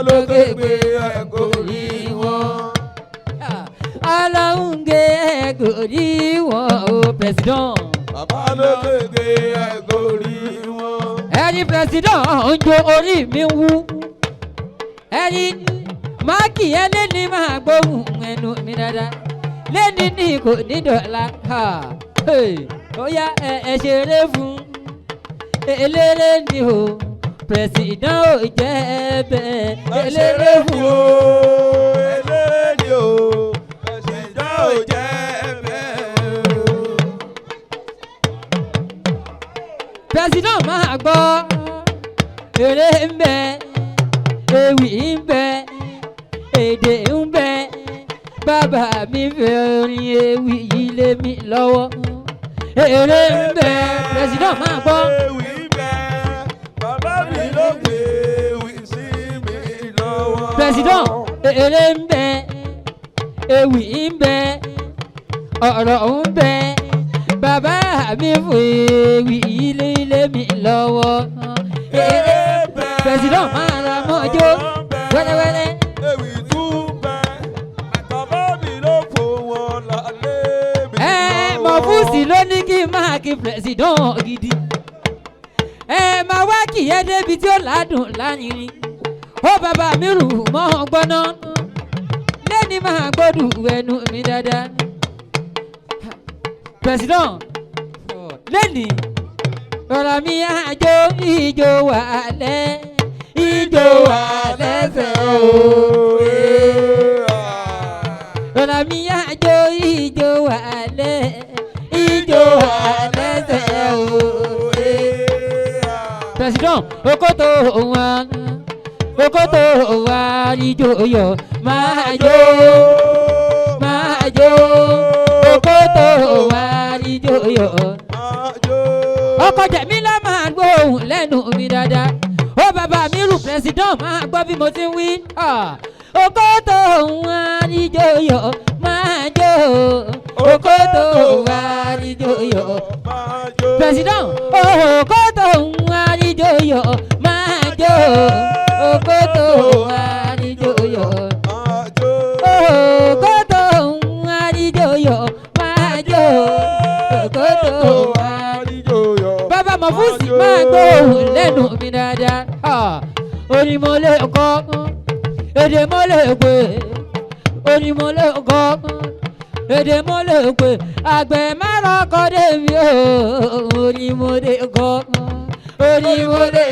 lókè gbé ẹ̀kọ́ rí wọn. Ọlọ́run gbé ẹ̀kọ́ rí wọn o president. Bàbá lókè gbé ẹ̀kọ́ rí wọn. Ẹni president ń jo orí mi wú. Ẹni máàkì ẹlẹ́ni máa gbóhùn ẹnu mi dáadáa. Lẹ́ni ní kò ní dọ̀la. Ó yá ẹ ṣeré fún eléré ni o. President ò jẹ́ bẹ́ẹ̀. Eléré fún o. Eléré ni o. President ò jẹ́ bẹ́ẹ̀ o. President máa gbọ́ eré ń bẹ ewì ń bẹ èdè ń bẹ bàbá mi fẹ́ orin ewì yìí lé mi lọ́wọ́ eré ń bẹ President máa gbọ́. Ewì ń bẹ bàbá mi ló gbé ewì sí mi lọ́wọ́. President eré ń bẹ ewì ń bẹ ọ̀rọ̀ ń bẹ bàbá mi fẹ́ ewì yìí lé mi lọ́wọ́. President máa ra mọ́jọ́ wẹ́lẹ́wẹ́lẹ́. Ewì tún bẹ bàbá mi ló fò wọn lálẹ́ mi lọ́wọ́. Mọ̀fúsì ló ní kí n máa kí president gidi. Máa wá kì í débi tí ó ládùn láyìnrín. Ó bàbá mi rù mọ́ gbọ́ná. Lẹ́ni máa gbọ́dù ẹnu mi dáadáa. President lẹ́ni ọ̀rọ̀ mi àjò ìjò wà lẹ́ ìjò wà lẹ́sẹ̀ o. Ọ̀rọ̀ mi àjò ìjò wà lẹ́ ìjò wà lẹ́sẹ̀ o. President okoto wa ìjò yọ máa jó okoto wa ìjò yọ. Ọkọ Jẹ̀mílà máa gbóhùn lẹ́nu mi dáadáa. Ó bàbá mi rù president máa gbọ́ bí mo ti ń wí. Okoto wa ìjò yọ máa jó okoto wa ìjò yọ. President okoto wa ìjò yọ máa jó okoto wa ìjò yọ. Okoto wa ìjò yọ máa jó okoto wa. Bàbá Mọ̀fúsì máa gbóhùn lẹ́nu mi dáadáa. Orin mo lè kọ́, èdè mo lè pè, orin mo lè kọ́, èdè mo lè pè. Àgbẹ̀ má rọ́kọ̀ dé mi o, orin mo lè kọ́, orin mo lè.